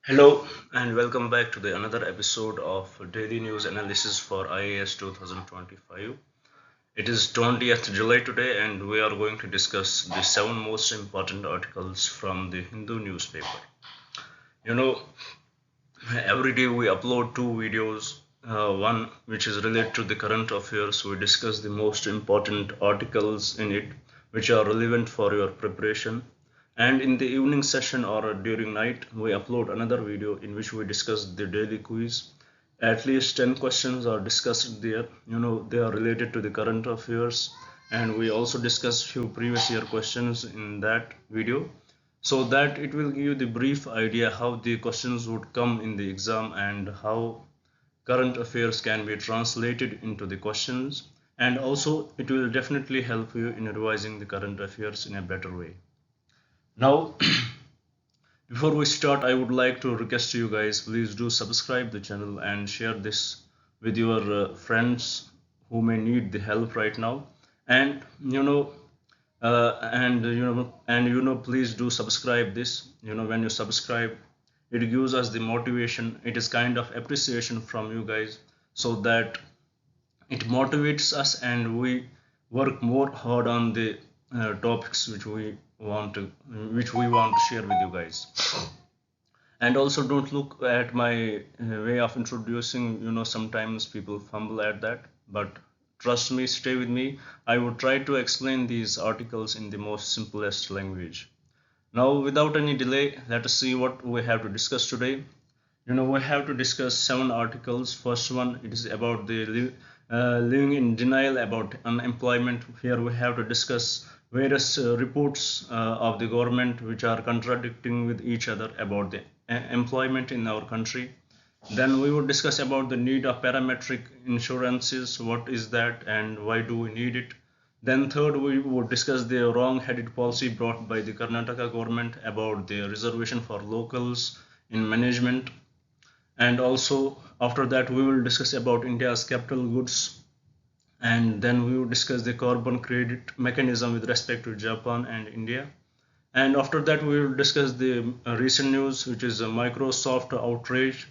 Hello and welcome back to the another episode of Daily News Analysis for IAS 2025. It is 20th July today and we are going to discuss the seven most important articles from the Hindu newspaper. You know, every day we upload two videos. One which is related to the current affairs. We discuss the most important articles in it which are relevant for your preparation. And in the evening session or during night, we upload another video in which we discuss the daily quiz. At least 10 questions are discussed there. They are related to the current affairs. And we also discuss few previous year questions in that video so that it will give you the brief idea how the questions would come in the exam and how current affairs can be translated into the questions, and also it will definitely help you in revising the current affairs in a better way. Now, before we start, I would like to request you guys, please do subscribe the channel and share this with your friends who may need the help right now. And please do subscribe this. When you subscribe, it gives us the motivation. It is kind of appreciation from you guys, so that it motivates us and we work more hard on the topics which we want to share with you guys. And also don't look at my way of introducing. Sometimes people fumble at that, but trust me, stay with me. I would try to explain these articles in the most simplest language. Now, without any delay, let us see what we have to discuss today. We have to discuss seven articles. First one, it is about the living in denial about unemployment. Here we have to discuss various reports of the government which are contradicting with each other about the employment in our country. Then we would discuss about the need of parametric insurances. What is that and why do we need it? Then third, we would discuss the wrong-headed policy brought by the Karnataka government about the reservation for locals in management. And also after that we will discuss about India's capital goods, and then we will discuss the carbon credit mechanism with respect to Japan and India. And after that we will discuss the recent news, which is a Microsoft outrage.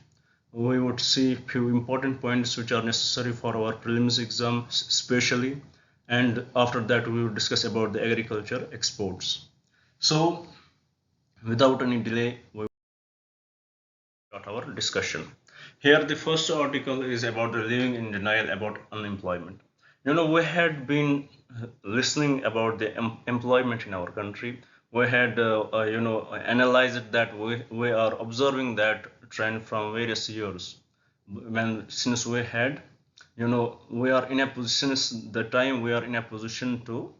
We would see few important points which are necessary for our prelims exam especially. And after that we will discuss about the agriculture exports. So without any delay, we start our discussion. Here, the first article is about the living in denial about unemployment. We had been listening about the employment in our country. We had, analyzed that we are observing that trend from various years. Since we had, we are in a position, since the time we are in a position to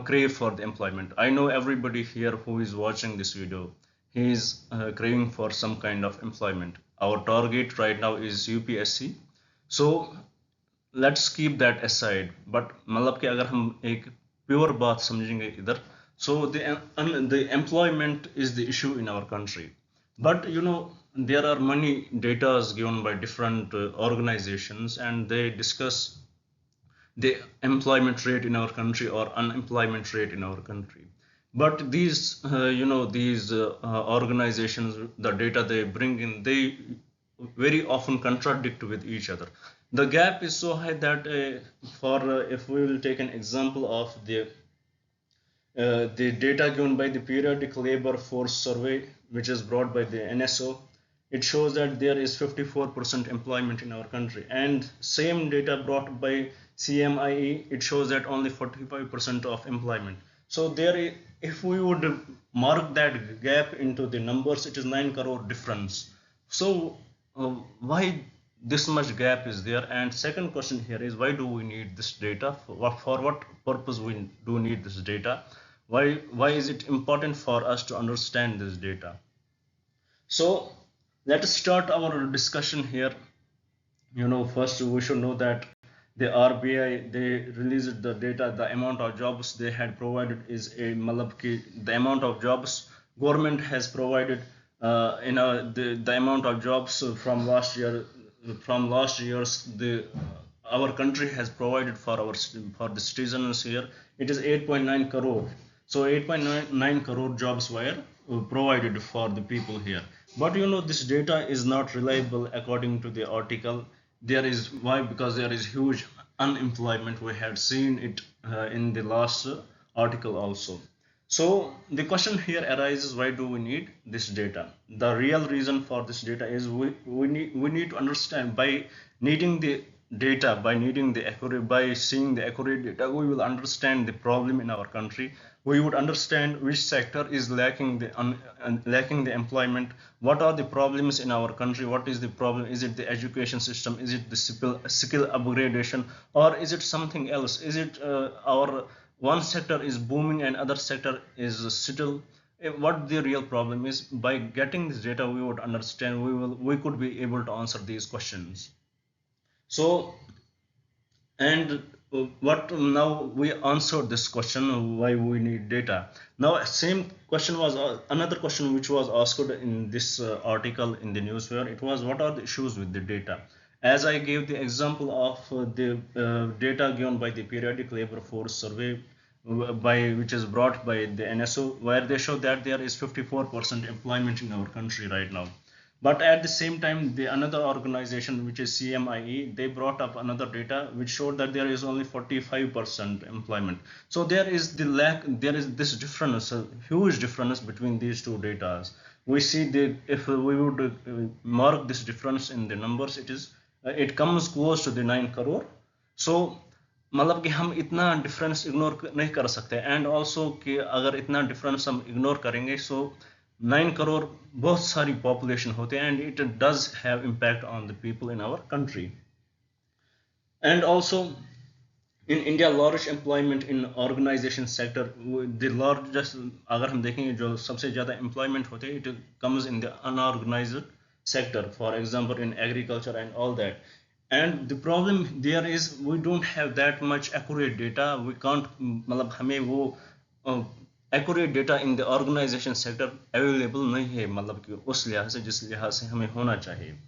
crave for the employment. I know everybody here who is watching this video, he is craving for some kind of employment. Our target right now is UPSC. So let's keep that aside. But मतलब कि अगर हम एक pure बात समझेंगे इधर, so the employment is the issue in our country. But there are many data given by different organizations, and they discuss the employment rate in our country or unemployment rate in our country. But these organizations, the data they bring in, they very often contradict with each other. The gap is so high that for if we will take an example of the data given by the periodic labor force survey, which is brought by the NSO, it shows that there is 54% employment in our country. And same data brought by CMIE, it shows that only 45% of employment. So there, if we would mark that gap into the numbers, it is 9 crore difference. So why this much gap is there? And second question here is, why do we need this data? For what purpose we do need this data? Why is it important for us to understand this data? So let us start our discussion here. First we should know that the RBI, they released the data. The amount of jobs they had provided is a matlab ki the amount of jobs government has provided the amount of jobs from last years, the our country has provided for the citizens here, it is 8.9 crore. So 8.9 crore jobs were provided for the people here. But this data is not reliable according to the article. There is why? Because there is huge unemployment. We had seen it in the last article also. So the question here arises, why do we need this data? The real reason for this data is we need to understand, by needing the data, by seeing the accurate data, we will understand the problem in our country. We would understand which sector is lacking the employment. What are the problems in our country? What is the problem? Is it the education system? Is it the skill upgradation? Or is it something else? Is it our one sector is booming and other sector is still? What the real problem is? By getting this data, we would understand, we could be able to answer these questions. So, and what now we answered this question, why we need data. Now same question was another question which was asked in this article in the newspaper. It was, what are the issues with the data? As I gave the example of the data given by the periodic labor force survey, which is brought by the NSO, where they show that there is 54% employment in our country right now. But at the same time, the another organization, which is CMIE, they brought up another data which showed that there is only 45% employment. So there is there is this difference, a huge difference between these two data. We see that if we would mark this difference in the numbers, it comes close to the 9 crore. So मतलब कि हम इतना difference ignore नहीं कर सकते, and also कि अगर इतना डिफरेंस हम इग्नोर करेंगे, सो 9 करोड़ बहुत सारी पॉपुलेशन होते हैं, and it does have impact on the people in our country. And also in India large employment in organisation sector, the largest, अगर हम देखेंगे जो सबसे ज़्यादा एम्प्लॉयमेंट होते हैं, it comes in the unorganised sector, for example in agriculture and all that. And the problem there is, we don't have that much accurate data. We can't, मतलब हमें वो accurate data in the organization sector available नहीं है, मतलब कि उस लिहाज से जिस लिहाज से हमें होना चाहिए.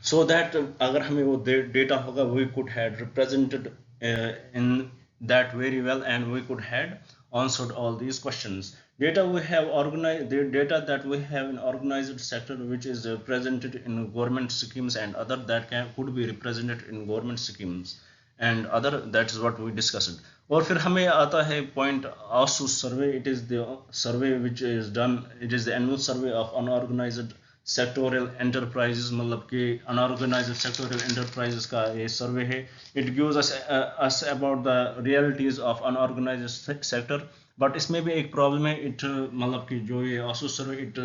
So that अगर हमें वो data होगा, we could have represented in that very well, and we could have answered all these questions. Data we have organized, the data that we have in organized sector, which is presented in government schemes and other that could be represented in government schemes and other, that is what we discussed. और फिर हमें आता है point ASU survey. It is the survey which is done, it is the annual survey of unorganized sectorial enterprises, मतलब कि unorganized sectorial enterprises का ये survey है. It gives us about the realities of unorganized sector. But इसमें भी एक problem है, it मतलब कि जो ये ASU survey, it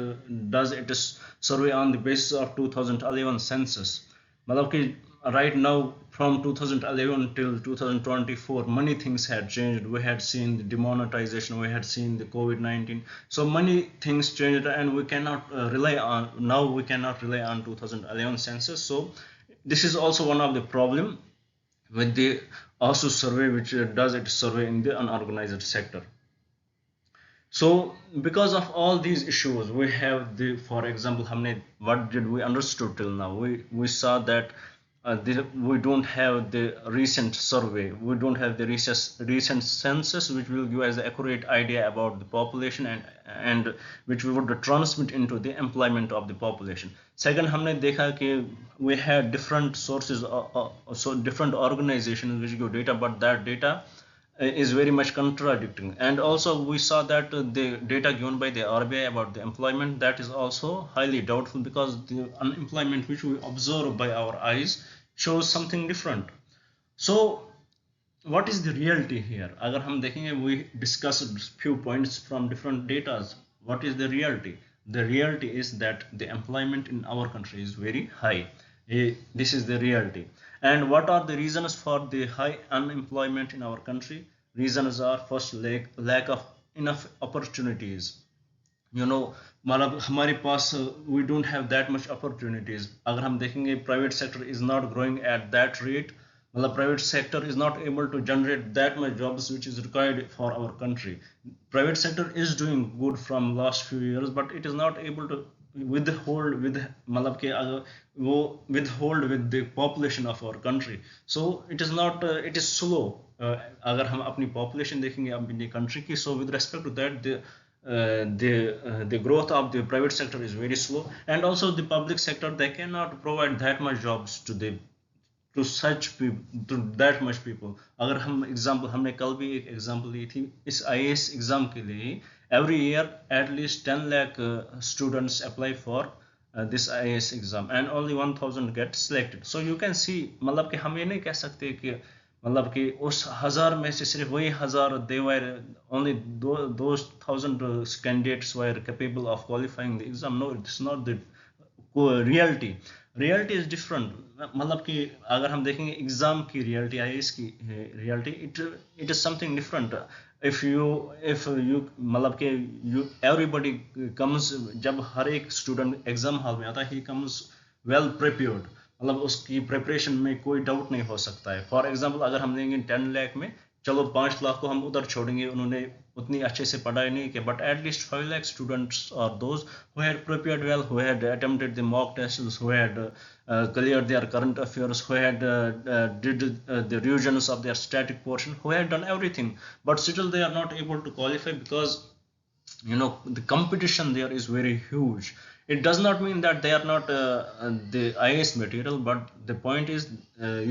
does it survey on the basis of 2011 census. मतलब कि right now from 2011 till 2024, many things had changed. We had seen the demonetization, we had seen the COVID-19, so many things changed, and we cannot rely on 2011 census. So this is also one of the problem with the ASU survey, which does its survey in the unorganized sector. So because of all these issues, we have the, for example, what did we understood till now? We saw that we don't have the recent survey, we don't have the recent census which will give us the accurate idea about the population, and which we would transmit into the employment of the population. Second, हमने देखा कि we had different sources, so different organizations which give data, but that data is very much contradicting. And also we saw that the data given by the RBI about the employment, that is also highly doubtful, because the unemployment which we observe by our eyes shows something different. So what is the reality here? अगर हम देखेंगे, we discussed few points from different data. What is the reality? The reality is that the employment in our country is very high. This is the reality. And what are the reasons for the high unemployment in our country? Reasons are, first, lack of enough opportunities. मतलब हमारे पास we don't have that much opportunities. अगर हम देखेंगे, private sector is not growing at that rate. मतलब private sector is not able to generate that much jobs which is required for our country. Private sector is doing good from last few years, but it is not able to withhold with मतलब कि वो withhold with the population of our country. So it is not it is slow अगर हम अपनी population देखेंगे अपनी country की, so with respect to that the growth of the private sector is very slow, and also the public sector, they cannot provide that much jobs to such people, to that much people. अगर हम example, हमने कल भी एक example ली थी इस IAS exam के लिए, every year at least 10 lakh students apply for this IAS exam and only 1000 get selected. So you can see, मतलब कि हम ये नहीं कह सकते कि मतलब कि उस हजार में से सिर्फ वही हजार, they were only those 1000 candidates were capable of qualifying the exam. No, it's not the reality. Reality is different. मतलब कि अगर हम देखेंगे एग्जाम की रियलिटी, IAS की reality, it is something different. If you मतलब कि यू एवरीबडी कम्स, जब हर एक स्टूडेंट एग्जाम हॉल में आता है, ही कम्स वेल प्रिपेयर्ड, मतलब उसकी प्रिपरेशन में कोई डाउट नहीं हो सकता है. फॉर एग्जांपल अगर हम लेंगे 10 लाख में, चलो 5 लाख को हम उधर छोड़ेंगे, उन्होंने उतनी अच्छे से पढ़ाई नहीं की, बट एटलीस्ट 5 लाख स्टूडेंट्स और those who had prepared well, who had attempted the mock tests, who had cleared their current affairs, who had did the revisions of their static portion, who had done everything, but still they are not able to qualify because the competition there is very huge. It does not mean that they are not the IAS material, but the point is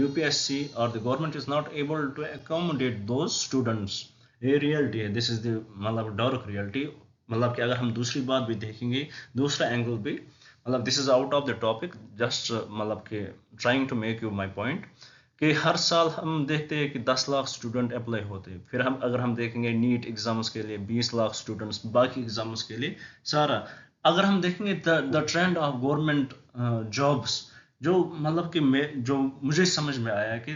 UPSC or the government is not able to accommodate those students. ये reality है, this is the मतलब dark reality. मतलब कि अगर हम दूसरी बात भी देखेंगे, दूसरा एंगल भी, मतलब this is out of the topic, just मतलब कि trying to make you my point, कि हर साल हम देखते हैं कि 10 लाख स्टूडेंट अप्लाई होते हैं. फिर हम अगर हम देखेंगे नीट एग्जाम्स के लिए 20 लाख स्टूडेंट्स, बाकी एग्जाम्स के लिए सारा. अगर हम देखेंगे the trend of government jobs, जो मतलब कि जो मुझे समझ में आया कि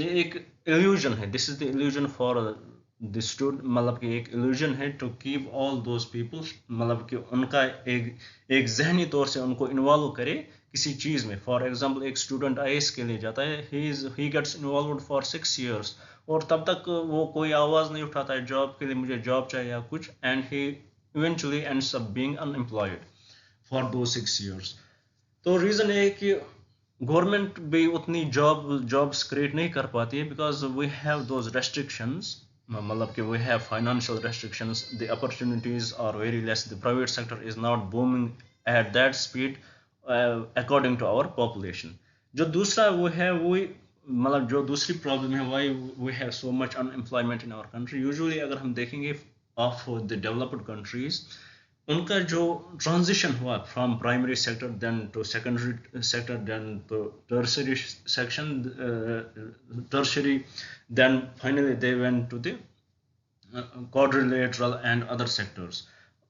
ये एक इल्यूजन है. This is the illusion for the student, मतलब कि एक इल्यूजन है to keep all those people, मतलब कि उनका एक जहनी तौर से उनको इन्वॉल्व करे किसी चीज़ में. फॉर एग्जांपल एक स्टूडेंट IAS के लिए जाता है, he gets involved for 6 years, और तब तक वो कोई आवाज़ नहीं उठाता है जॉब के लिए, मुझे जॉब चाहिए या कुछ, and he eventually ends up being unemployed for दो 6 years. तो रीज़न है कि गवर्नमेंट भी उतनी जॉब्स क्रिएट नहीं कर पाती है, because we have those restrictions. मतलब कि we have financial restrictions, the opportunities are very less, the private sector is not booming at that speed according to our population. जो दूसरा वो है, वही मतलब जो दूसरी प्रॉब्लम है, why we have so much unemployment in our country. Usually अगर हम देखेंगे ऑफ द डेवलप्ड कंट्रीज, उनका जो ट्रांजिशन हुआ from primary sector then to secondary sector then to tertiary section, tertiary, then finally they went to the quadrilateral and other sectors.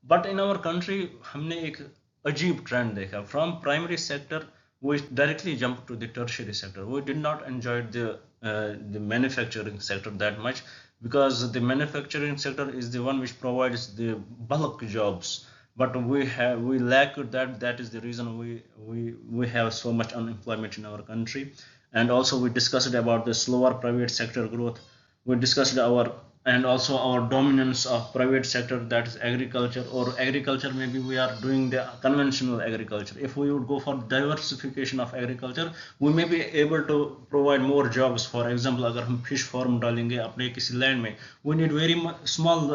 But in our country हमने एक अजीब trend देखा. From primary sector we directly jumped to the tertiary sector. We did not enjoy the manufacturing sector that much, because the manufacturing sector is the one which provides the bulk jobs, but we lack that. That is the reason we have so much unemployment in our country. And also we discussed about the slower private sector growth. We discussed and also our dominance of private sector, that is agriculture, or agriculture maybe we are doing the conventional agriculture. If we would go for diversification of agriculture, we may be able to provide more jobs. For example, अगर हम fish farm डालेंगे अपने किसी land में, we need very small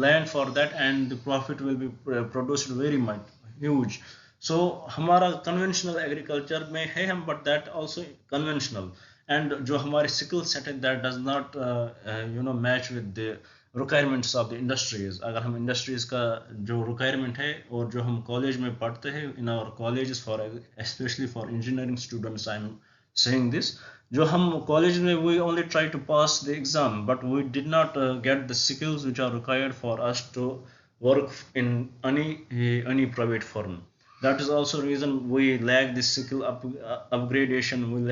land for that, and the profit will be produced very much huge. So हमारा conventional agriculture में है हम, but that also conventional. And जो हमारे skill set है, that does not match with the requirements of the industries. अगर हम industries का जो requirement है, और जो हम college में पढ़ते हैं in our colleges, for especially for engineering students I'm saying this, जो हम college में we only try to pass the exam, but we did not get the skills which are required for us to work in any private firm. That is also reason we lack the skill upgradation, we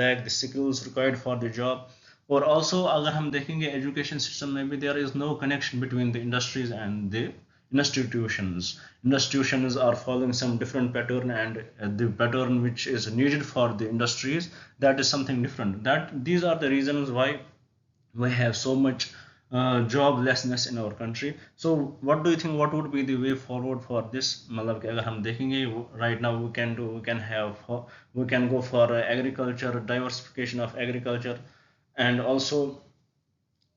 lack the skills required for the job. Or also अगर हम देखेंगे education system में भी there is no connection between the industries and the institutions. Institutions are following some different pattern, and the pattern which is needed for the industries, that is something different. That these are the reasons why we have so much joblessness in our country. So what do you think, what would be the way forward for this? मतलब कि अगर हम देखेंगे right now we can go for agriculture, diversification of agriculture, and also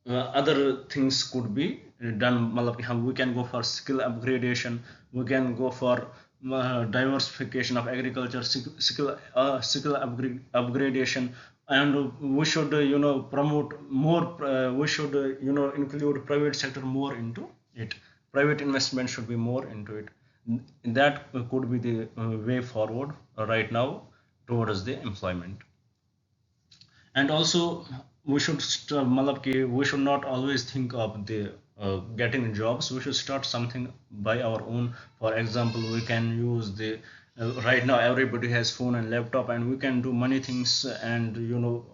other things could be done. मतलब कि हम we can go for skill upgradation, we can go for diversification of agriculture, skill upgradation, and we should promote more. We should include private sector more into it. Private investment should be more into it. That could be the way forward right now towards the employment. And also we should matlab ki we should not always think of the getting jobs. We should start something by our own. For example, we can use the right now everybody has phone and laptop, and we can do many things and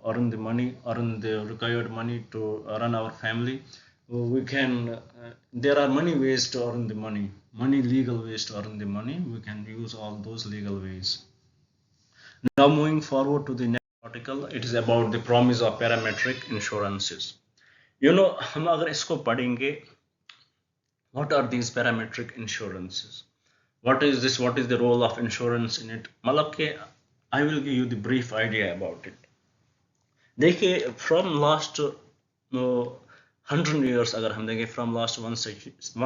earn the money, earn the required money to run our family. We can there are many ways to earn the money, many legal ways to earn the money. We can use all those legal ways. Now moving forward to the next article, it is about the promise of parametric insurances. हम अगर इसको पढ़ेंगे, what are these parametric insurances? What is this? What is the role of insurance in it? मतलब कि I will give you the brief idea about it. देखिए, from last 100 years अगर हम देखें, from last one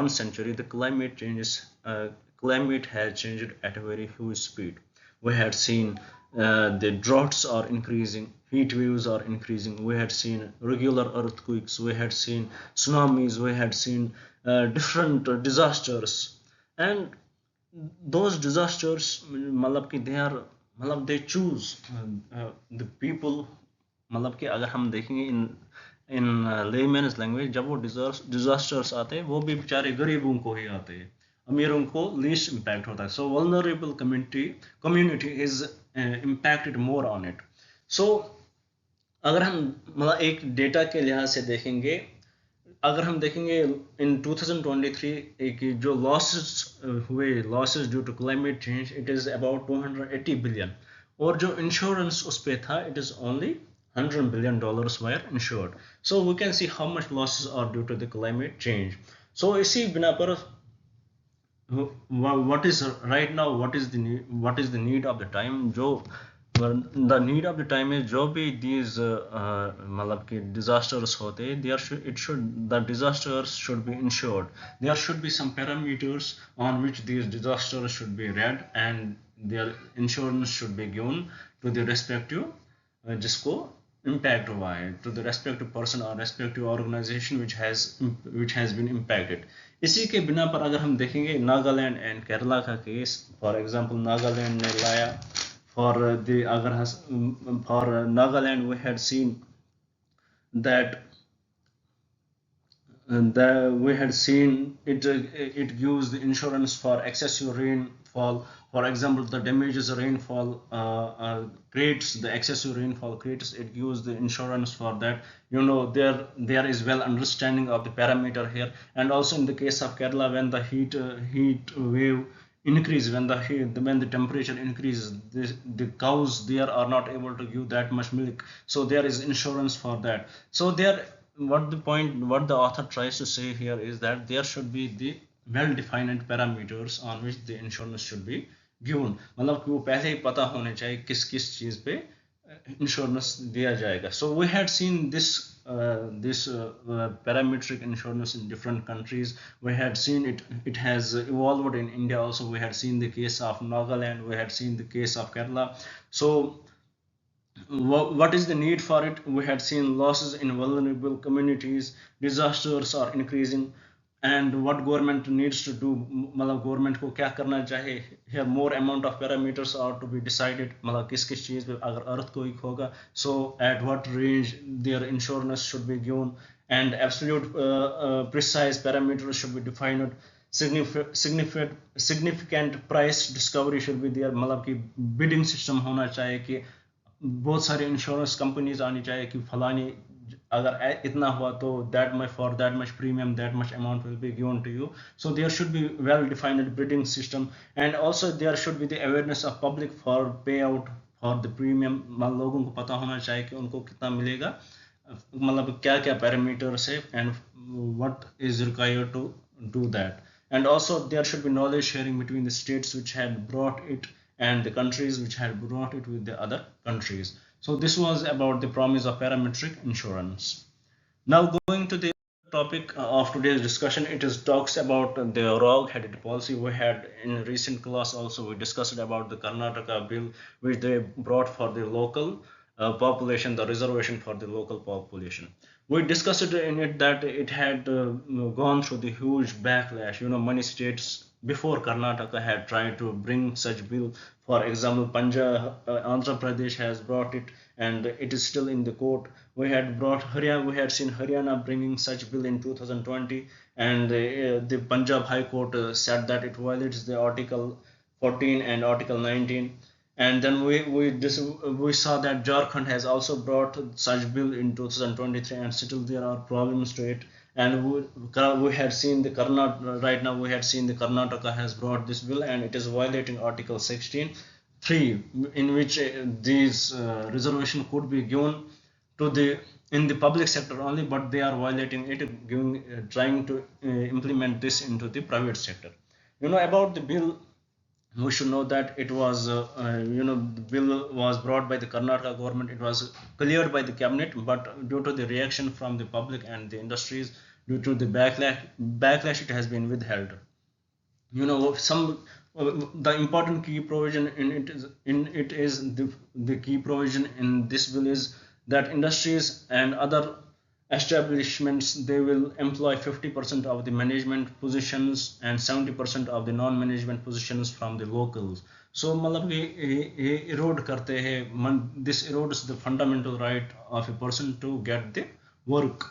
century, the climate has changed at a very huge speed. We had seen the droughts are increasing, heat waves are increasing, we had seen regular earthquakes, we had seen tsunamis, we had seen different disasters. And those disasters, मतलब कि they choose the people. मतलब कि अगर हम देखेंगे इन layman's language, जब वो disasters आते हैं वो भी बेचारे गरीबों को ही आते हैं, अमीरों को लीस्ट इम्पैक्ट होता है. So vulnerable community is impacted more on it. So अगर हम मतलब एक डेटा के लिहाज से देखेंगे, अगर हम देखेंगे इन 2023 की जो losses due to climate change, it is about 280 billion. और जो इंश्योरेंस उस पर था, it is only $100 billion were insured. So we can see how much losses are due to the climate change. So इसी बिना पर what is right now, what is the need of the time? The need of the time is जो भी these मतलब कि disasters होते, the disasters should be insured. There should be some parameters on which these disasters should be read, and their insurance should be given to the respective जिसको impact हुआ है, to the respective person or respective organization which has been impacted. इसी के बिना पर अगर हम देखेंगे नागालैंड एंड केरला का केस, फॉर एग्जांपल नागालैंड ने लाया for Nagaland, we had seen that we had seen it gives the insurance for excessive rainfall. For example, the damages rainfall creates, the excessive rainfall creates, it gives the insurance for that. There is well understanding of the parameter here. And also in the case of Kerala, when the heat wave increase, when the temperature increases, the cows there are not able to give that much milk, so there is insurance for that. So what the author tries to say here is that there should be the well defined parameters on which the insurance should be given. मतलब कि वो पहले ही पता होने चाहिए किस किस चीज पे इंश्योरेंस दिया जाएगा. So we had seen this parametric insurance in different countries. We had seen it has evolved in India also. We had seen the case of Nagaland, we had seen the case of Kerala. So what is the need for it? We had seen losses in vulnerable communities, disasters are increasing, and what government needs to do, मतलब government को क्या करना चाहिए. Here more amount of parameters are to be decided. मतलब किस किस चीज़ पे अगर earthquake होगा, so at what range their insurance should be given, and absolute precise parameters should be defined. Significant price discovery should be there. मतलब कि bidding system होना चाहिए कि बहुत सारी इंश्योरेंस कंपनीज आनी चाहिए कि फलानी अगर इतना हुआ तो that much, for that much premium, that much amount will be given to you. So there should be well defined bidding system, and also there should be the awareness of public for payout for the premium. लोगों को पता होना चाहिए कि उनको कितना मिलेगा, मतलब क्या क्या पैरामीटर्स है, and what is required to do that. And also there should be knowledge sharing between the states which had brought it and the countries which had brought it with the other countries. So this was about the promise of parametric insurance. Now going to the topic of today's discussion, it is talks about the wrong-headed policy we had in recent class. Also, we discussed about the Karnataka bill which they brought for the local population, the reservation for the local population. We discussed it in it that it had gone through the huge backlash. Many states before Karnataka had tried to bring such bill. For example, Punjab, Andhra Pradesh has brought it, and it is still in the court. We had brought Haryana, we had seen Haryana bringing such bill in 2020, and the Punjab High Court said that it violates the Article 14 and Article 19. And then we saw that Jharkhand has also brought such bill in 2023, and still there are problems to it. And we had seen the Karnataka right now. We had seen the Karnataka has brought this bill, and it is violating Article 16 3, in which these reservation could be given to the in the public sector only, but they are violating it, giving trying to implement this into the private sector. About the bill, we should know that it was the bill was brought by the Karnataka government. It was cleared by the cabinet, but due to the reaction from the public and the industries, due to the backlash, it has been withheld. Some the important key provision in it is the key provision in this bill is that industries and other establishments, they will employ 50% of the management positions and 70% of the non-management positions from the locals. So मतलब ये erode करते हैं, this erodes the fundamental right of a person to get the work.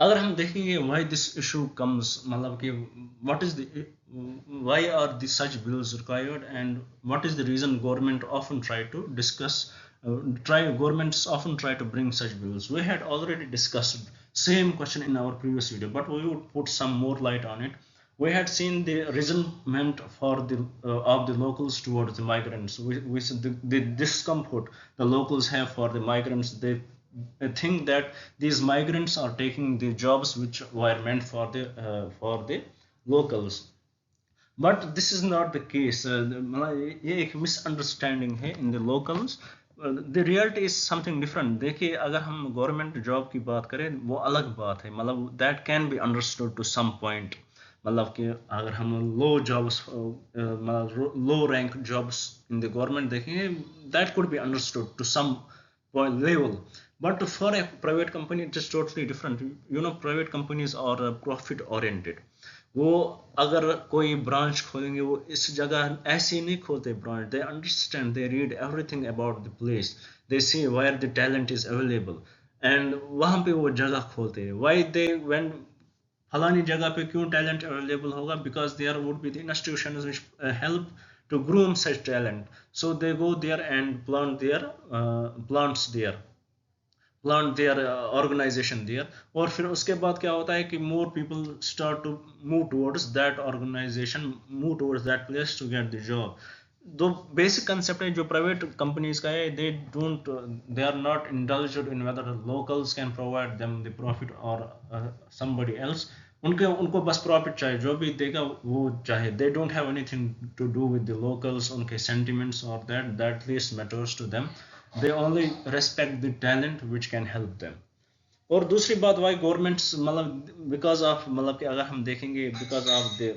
अगर हम देखेंगे why this issue comes, मतलब कि what is the why are the such bills required, and what is the reason governments often try to bring such bills. We had already discussed same question in our previous video, but we would put some more light on it. We had seen the resentment for the of the locals towards the migrants. We said the discomfort the locals have for the migrants. They think that these migrants are taking the jobs which were meant for the locals, but this is not the case. ये एक misunderstanding है in the locals. The reality is something different. देखिए, अगर हम government job की बात करें वो अलग बात है, मतलब that can be understood to some point. मतलब कि अगर हम low jobs low rank jobs in the government देखेंगे, that could be understood to some level, but for a private company it is totally different. Private companies are profit oriented. वो अगर कोई branch खोलेंगे, वो इस जगह ऐसे नहीं खोलते branch. They understand, they read everything about the place, they see where the talent is available, and वहाँ पे वो जगह खोलते हैं. Why they when फलानी जगह पे क्यों टैलेंट अवेलेबल होगा, because there would be the institutions which help to groom such talent. So they go there and plant their organization there. और फिर उसके बाद क्या होता है कि more people start to move towards that organization, move towards that place to get the job. The basic concept है जो प्राइवेट कंपनीज का है, they are not indulged in whether locals can provide them the profit or somebody else. उनको बस profit चाहिए, जो भी देगा वो चाहे. They don't have anything to do with the locals, उनके sentiments or that least matters to them. They only respect the talent which can help them. और दूसरी बात, वाई गवर्नमेंट्स मतलब बिकॉज ऑफ मतलब कि अगर हम देखेंगे because of the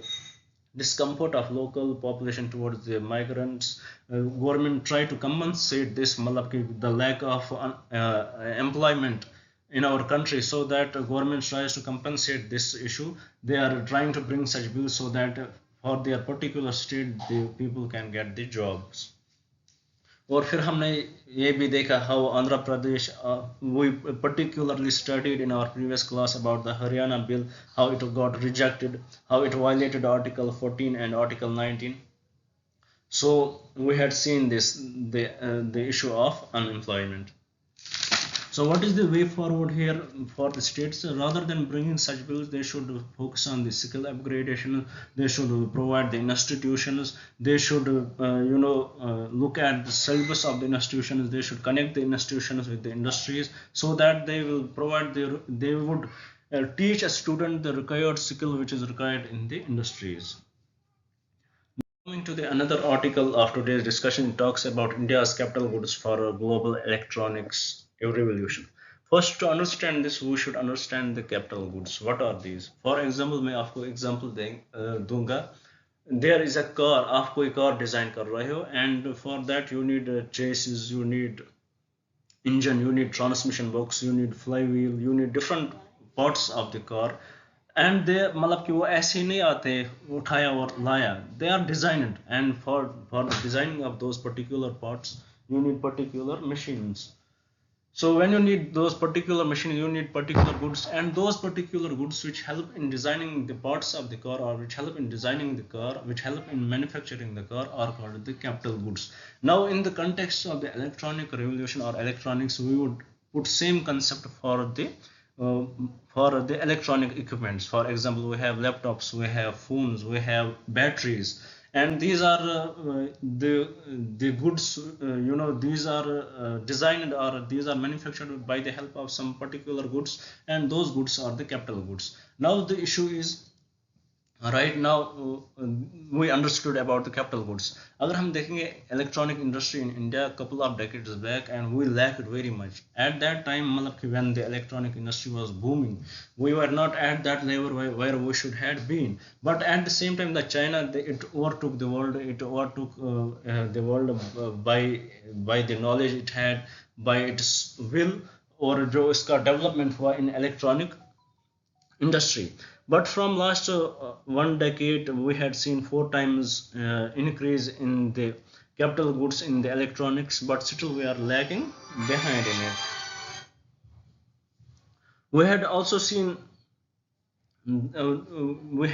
discomfort of local population towards the migrants, government try to compensate this मतलब कि the lack of employment in our country, so that government tries to compensate this issue. They are trying to bring such bills so that for their particular state the people can get the jobs. और फिर हमने ये भी देखा how Andhra Pradesh, we particularly studied in our previous class about the Haryana bill, how it got rejected, how it violated Article 14 and Article 19. So we had seen the issue of unemployment. So what is the way forward here for the states? Rather than bringing such bills, they should focus on the skill upgradation. They should provide the institutions. They should look at the syllabus of the institutions. They should connect the institutions with the industries, so that they will provide they would teach a student the required skill which is required in the industries. Coming to the another article of today's discussion, talks about India's capital goods for global electronics revolution. first to understand this we should understand the capital goods. What are these? For example, मैं आपको example दूंगा. There is a car, आप कोई car design कर रहे हो, and for that you need chassis, you need engine, you need transmission box, you need flywheel, you need different parts of the car. And they मतलब कि वो ऐसे नहीं आते उठाया और लाया. They are designed, and for the designing of those particular parts you need particular machines. So when you need those particular machines, you need particular goods, and those particular goods which help in designing the parts of the car, or which help in designing the car, which help in manufacturing the car, are called the capital goods. Now, in the context of the electronic revolution or electronics, we would put same concept uh, for the electronic equipments. For example, we have laptops, we have phones, we have batteries, and these are the goods, these are designed, or these are manufactured by the help of some particular goods, and those goods are the capital goods. Now the issue is, right now we understood about the capital goods. अगर हम देखेंगे electronic industry in India couple of decades back, and we lacked very much at that time. मतलब कि when the electronic industry was booming, we were not at that level where we should have been. But at the same time, the China, it overtook the world. It overtook the world by the knowledge it had, by its will, और जो इसका development हुआ in electronic industry. But from last 1 decade, we had seen 4 times increase in the capital goods in the electronics, but still we are lagging behind in it. We had also seen we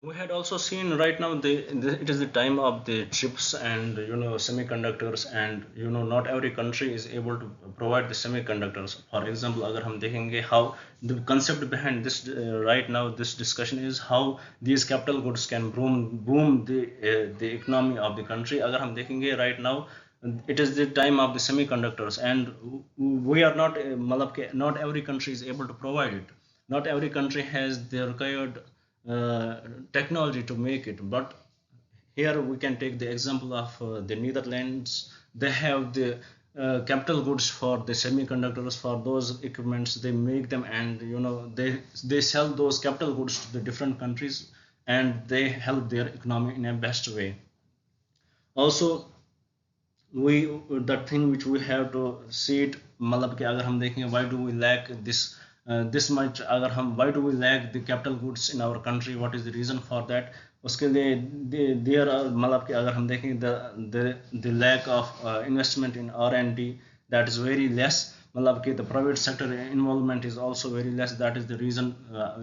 we had also seen right now it is the time of the chips and semiconductors, and not every country is able to provide the semiconductors. For example, अगर हम देखेंगे how the concept behind this right now this discussion is how these capital goods can boom the economy of the country. अगर हम देखेंगे right now, it is the time of the semiconductors, and we are not मतलब कि not every country is able to provide it. Not every country has the required technology to make it. But here we can take the example of the Netherlands. They have the capital goods for the semiconductors, for those equipments. They make them, and they sell those capital goods to the different countries, and they help their economy in a best way. Also, we the thing which we have to see it, मतलब कि अगर हम देखें why do we lack this much, अगर हम why do we lack the capital goods in our country, what is the reason for that? उसके लिए there are मतलब कि अगर हम देखें the lack of investment in R&D, that is very less. मतलब कि the private sector involvement is also very less. That is the reason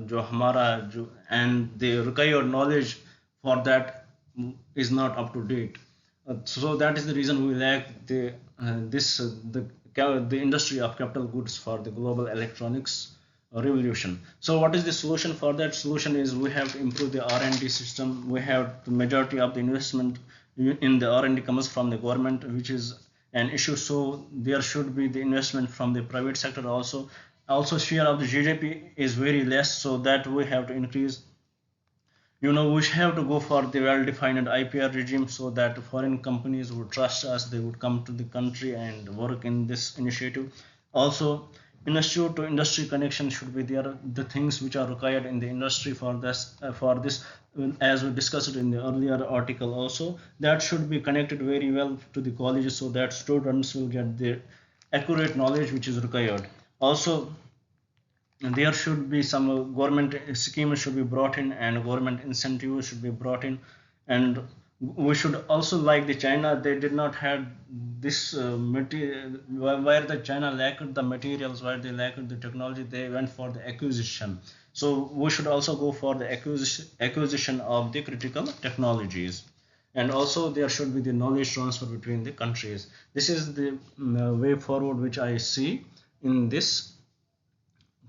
जो हमारा जो and the required knowledge for that is not up to date. So that is the reason we lack the industry of capital goods for the global electronics revolution. So what is the solution for that? Solution is we have to improve the R&D system. We have the majority of the investment in the R&D comes from the government, which is an issue. So there should be the investment from the private sector also. Also, share of the GDP is very less, so that we have to increase. We have to go for the well-defined IPR regime, so that foreign companies would trust us. They would come to the country and work in this initiative. Also, industry to industry connection should be there. The things which are required in the industry for this, as we discussed in the earlier article also, that should be connected very well to the colleges, so that students will get the accurate knowledge which is required. Also, there should be some government schemes should be brought in, and government incentives should be brought in. And we should also, like the China, they did not have this material. Where the China lacked the materials, where they lacked the technology, they went for the acquisition. So we should also go for the acquisition of the critical technologies. And also there should be the knowledge transfer between the countries. This is the way forward which I see in this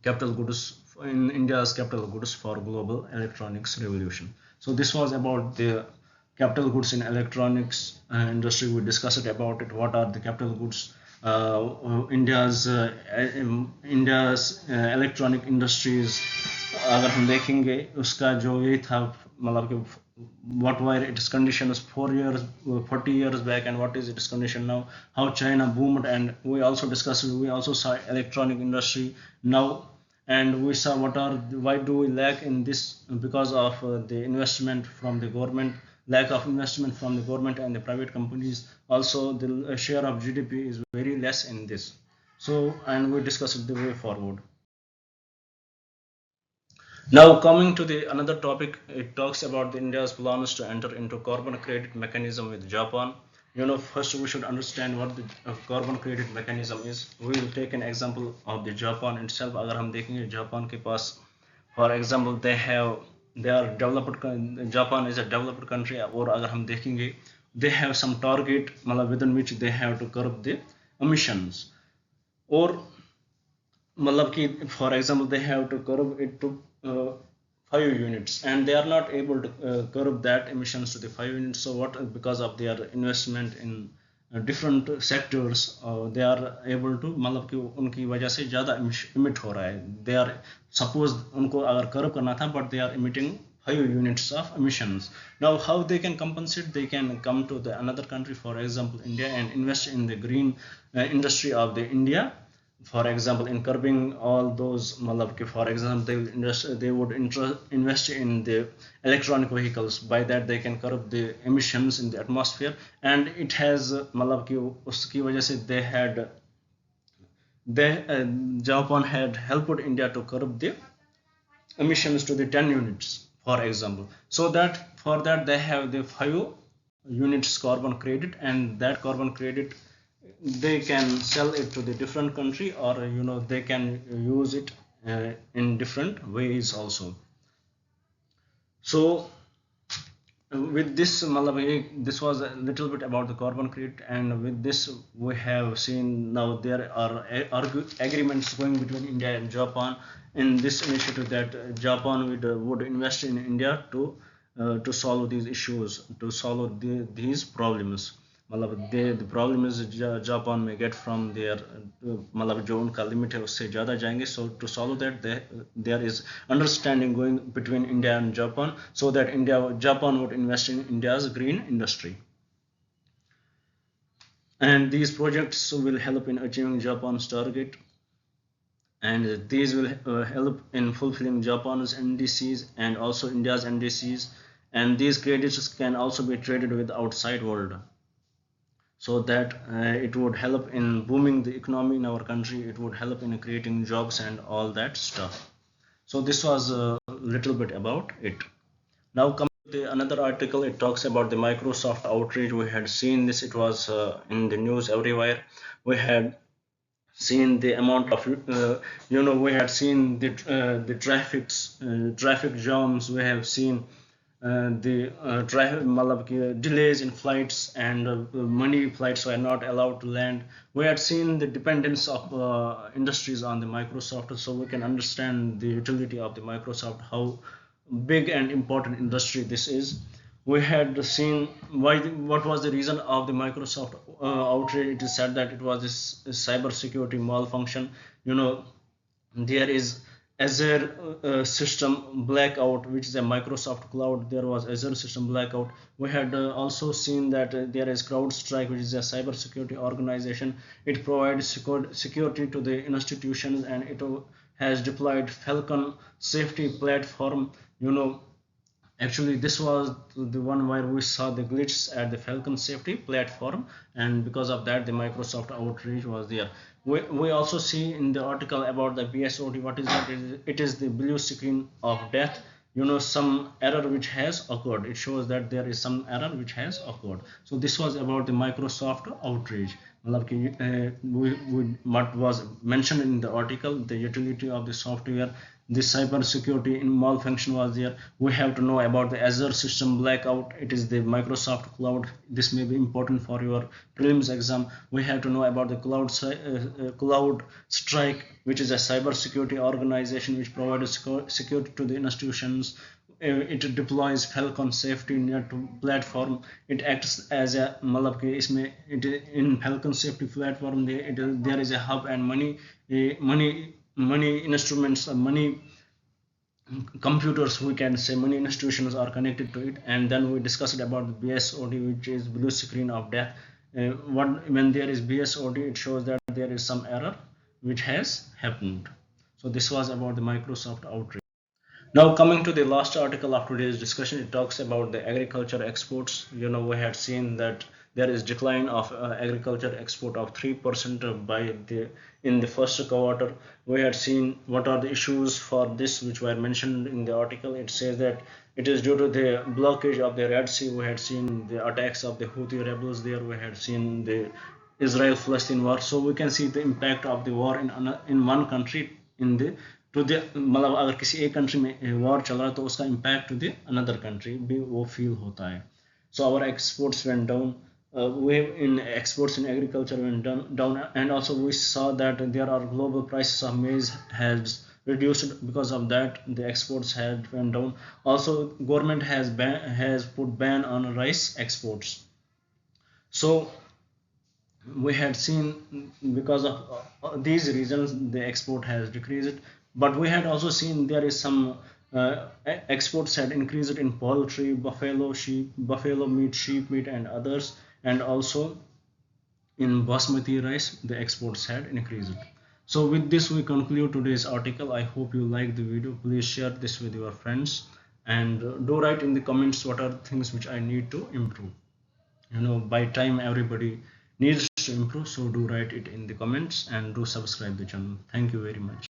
capital goods, in India's capital goods for global electronics revolution. So this was about the capital goods in electronics industry. We discussed about it. What are the capital goods? India's electronic industries अगर हम देखेंगे उसका जो ये था मतलब कि what were its conditions 4 years 40 years back and what is its condition now, how China boomed, and we also saw electronic industry now, and we saw what are why do we lack in this because of the investment from the government, lack of investment from the government and the private companies. Also the share of GDP is very less in this. So and we discussed the way forward. Now coming to the another topic, it talks about the India's plans to enter into carbon credit mechanism with Japan. First we should understand what the carbon credit mechanism is. We will take an example of the Japan itself. अगर हम देखेंगे Japan के पास, for example, they are developed. Japan is a developed country. और अगर हम देखेंगे, they have some target मतलब within which they have to curb the emissions. और मतलब कि for example they have to curb it to 5 units, and they are not able to curb that emissions to the 5 units. So what, because of their investment in different sectors, they are able to मतलब कि उनकी वजह से ज़्यादा emit हो रहा है. They are suppose उनको अगर curb करना था, but they are emitting 5 units of emissions. Now how they can compensate? They can come to the another country, for example India, and invest in the green industry of the India. For example, in curbing all those for example they would invest in the electronic vehicles. By that they can curb the emissions in the atmosphere, and it has uski wajah se Japan had helped India to curb the emissions to the 10 units, for example. So that for that they have the 5 units carbon credit, and that carbon credit they can sell it to the different country, or they can use it in different ways also. So with this this was a little bit about the carbon credit, and with this we have seen now there are agreements going between India and Japan in this initiative, that Japan would invest in India to solve these issues, to solve these problems. the problem is Japan में get from their जो उनका limit है उससे ज़्यादा जाएंगे. So to solve that there is understanding going between India and Japan, so that Japan would invest in India's green industry, and these projects will help in achieving Japan's target, and these will help in fulfilling Japan's NDCs and also India's NDCs, and these credits can also be traded with outside world, so that it would help in booming the economy in our country. It would help in creating jobs and all that stuff. So this was a little bit about it. Now coming to another article, it talks about the Microsoft outrage. We had seen this, it was in the news everywhere. We had seen the amount of we had seen the traffic jams. We have seen the delays in flights, and many flights were not allowed to land. We had seen the dependence of industries on the Microsoft, so we can understand the utility of the Microsoft, how big and important industry this is. We had seen what was the reason of the Microsoft outrage. It is said that it was this cyber security malfunction. There is Azure system blackout, which is a Microsoft cloud. There was Azure system blackout. We had also seen that there is CrowdStrike, which is a cyber security organization. It provides security to the institutions, and it has deployed Falcon safety platform. Actually this was the one where we saw the glitches at the Falcon safety platform, and because of that the Microsoft outrage was there. We also see in the article about the BSOD. What is that? It is the blue screen of death. Some error which has occurred. It shows that there is some error which has occurred. So this was about the Microsoft outrage. What was mentioned in the article, the utility of the software, the cyber security in malfunction was there. We have to know about the Azure system blackout. It is the Microsoft cloud. This may be important for your prelims exam. We have to know about the CrowdStrike, which is a cyber security organization which provides security to the institutions. it deploys Falcon safety net platform. It acts as a मतलब कि इसमें it in Falcon safety platform there is a hub and money instruments, money computers, we can say money institutions are connected to it. And then we discussed about the BSOD, which is blue screen of death. What when there is BSOD, it shows that there is some error which has happened. So this was about the Microsoft outreach. Now coming to the last article of today's discussion, it talks about the agriculture exports. We had seen that there is decline of agriculture export of 3% by the in the first quarter. We had seen what are the issues for this, which were mentioned in the article. It says that it is due to the blockage of the Red Sea. We had seen the attacks of the Houthi rebels there. We had seen the Israel-Palestine war. So we can see the impact of the war in one country in the to the मतलब अगर किसी एक country में war चल रहा है तो उसका impact to the another country भी वो फील होता है. So our exports went down, we in exports in agriculture went down, and also we saw that there are global prices of maize has reduced. Because of that, the exports had went down. Also, government has put ban on rice exports. So we had seen because of these reasons the export has decreased. But we had also seen there is some exports had increased in poultry, buffalo meat, sheep meat, and others. And also in basmati rice the exports had increased. So with this we conclude today's article. I hope you like the video. Please share this with your friends, and do write in the comments what are things which I need to improve. By time everybody needs to improve, so do write it in the comments and do subscribe the channel. Thank you very much.